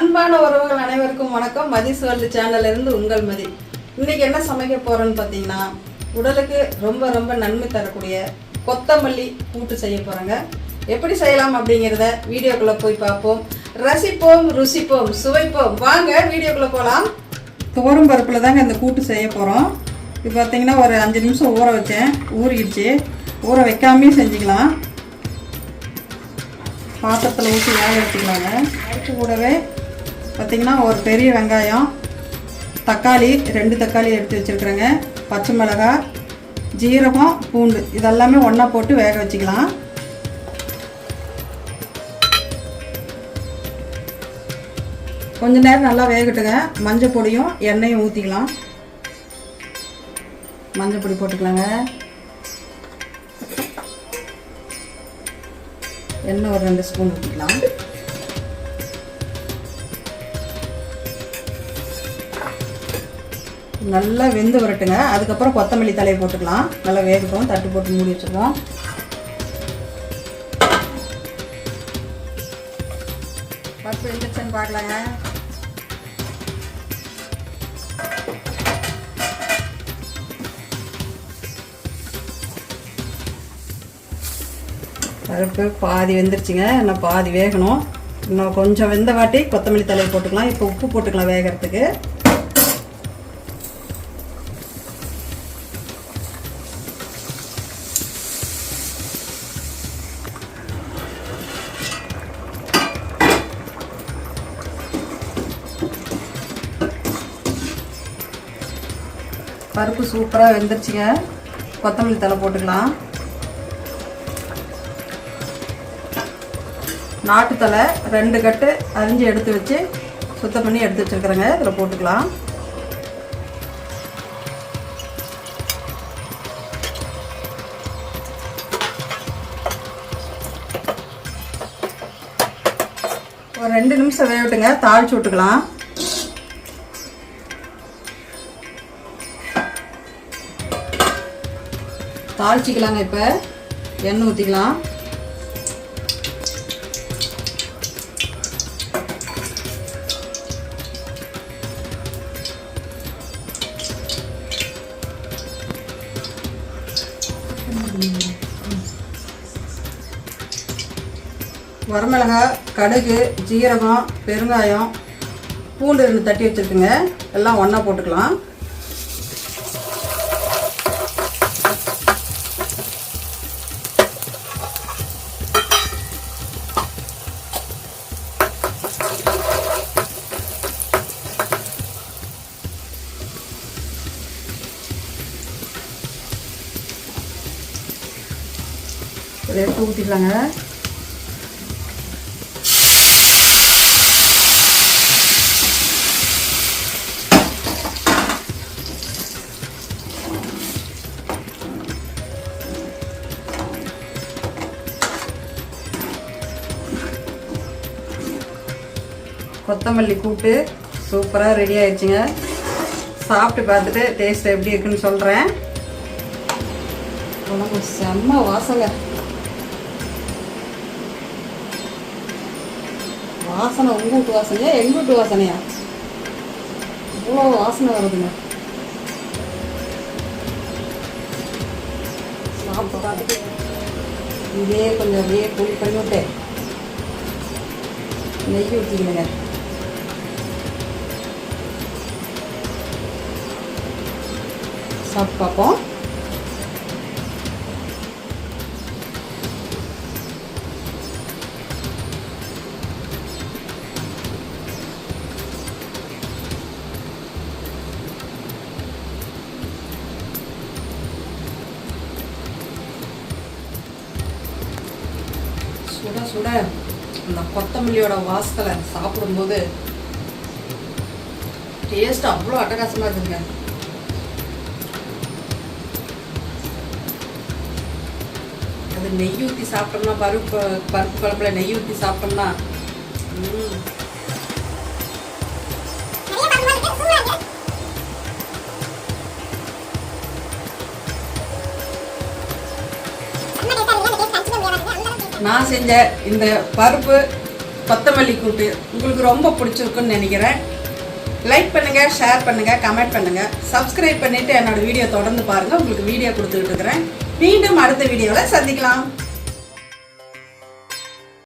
அன்பான உறவுகள் அனைவருக்கும் வணக்கம். மதிஸ் வேர்ல்டு சேனல்ல இருந்து உங்கள் மதி. இன்னைக்கு என்ன சமைக்க போறேன்னு பார்த்தீங்கன்னா, உடலுக்கு ரொம்ப ரொம்ப நன்மை தரக்கூடிய கொத்தமல்லி கூட்டு செய்ய போறேங்க. எப்படி செய்யலாம் அப்படிங்கிறத வீடியோக்குள்ள போய் பார்ப்போம். ரசிப்போம், ருசிப்போம், சுவைப்போம். வாங்க வீடியோக்குள்ள போகலாம். துவரம் பருப்பில் தாங்க இந்த கூட்டு செய்ய போகிறோம். இது பார்த்தீங்கன்னா ஒரு 5 நிமிஷம் ஊற வச்சேன், ஊறிடுச்சு. ஊற வைக்காமையும் செஞ்சுக்கலாம். பாத்திரத்தில் ஊற்றி வேக வச்சுக்கலாங்க. அதுக்கு கூடவே பார்த்திங்கன்னா ஒரு பெரிய வெங்காயம், தக்காளி 2 தக்காளி எடுத்து வச்சுருக்குறேங்க, பச்சை மிளகாய், ஜீரகம், பூண்டு இதெல்லாமே ஒன்றா போட்டு வேக வச்சுக்கலாம். கொஞ்ச நேரம் நல்லா வேகட்டுங்க. மஞ்சள் பொடியும் எண்ணெயும் ஊற்றிக்கலாம். மஞ்சள் பொடி போட்டுக்கலாங்க. எண்ணெய் ஒரு 2 ஸ்பூன் ஊற்றிக்கலாம். நல்லா வெந்து வரட்டுங்க. அதுக்கப்புறம் கொத்தமல்லி தலையை போட்டுக்கலாம். நல்லா வேகட்டும். தட்டு போட்டு மூடி வச்சுருக்கோம். பருப்பு வெந்துருச்சுன்னு பார்க்கலாங்க. பருப்பு பாதி வெந்துருச்சுங்க. இன்னும் பாதி வேகணும். இன்னும் கொஞ்சம் வெந்த வாட்டி கொத்தமல்லி தலையை போட்டுக்கலாம். இப்போ உப்பு போட்டுக்கலாம் வேகிறதுக்கு. பருப்பு சூப்பராக வெந்துருச்சுங்க. கொத்தமல்லி தலை போட்டுக்கலாம். நாட்டுத்தலை 2 கட்டு அரிஞ்சு எடுத்து வச்சு சுத்தம் பண்ணி எடுத்து வச்சுருக்குறேங்க. இதில் போட்டுக்கலாம். ஒரு 2 நிமிஷம் வேகட்டுங்க. தாளிச்சு விட்டுக்கலாம். தாளிச்சிக்கலாங்க. இப்போ எண்ணெய் ஊற்றிக்கலாம். வரமிளகாய், கடுகு, ஜீரகம், பெருங்காயம், பூண்டு 2 தட்டி வச்சுருக்குங்க. எல்லாம் ஒன்றா போட்டுக்கலாம். எடுத்து ஊற்றிக்கலாங்க. கொத்தமல்லி கூட்டு சூப்பராக ரெடி ஆயிடுச்சுங்க. சாப்பிட்டு பார்த்துட்டு டேஸ்ட் எப்படி இருக்குன்னு சொல்கிறேன். உனக்கு செம்ம வாசனை. வாசனை உங்கள் வீட்டு வாசனையா எங்கள் வீட்டு வாசனையா? இவ்வளோ வாசனை வருதுங்க. சாப்பிட்டு பார்த்துட்டு இதே கொஞ்சம் அப்படியே கூலி பண்ணி விட்டு நெய் ஊற்றிக்கணுங்க. சாப்பிட்டு பார்ப்போம். சுட சுட அந்த கொத்தமல்லியோட வாசனை சாப்பிடும்போது டேஸ்ட் அவ்வளோ அட்டகாசமாக இருக்குங்க. அது நெய் ஊற்றி சாப்பிட்டோம்னா, பருப்பு குழம்புல நெய் ஊற்றி சாப்பிட்டோம்னா நான் செஞ்ச இந்த பருப்பு கொத்தமல்லி கூட்டு உங்களுக்கு ரொம்ப பிடிச்சிருக்குன்னு நினைக்கிறேன். லைக் பண்ணுங்கள், ஷேர் பண்ணுங்கள், கமெண்ட் பண்ணுங்கள், சப்ஸ்கிரைப் பண்ணிவிட்டு என்னோடய வீடியோ தொடர்ந்து பாருங்கள். உங்களுக்கு வீடியோ கொடுத்துக்கிட்டு இருக்கிறேன். மீண்டும் அடுத்த வீடியோவில் சந்திக்கலாம்.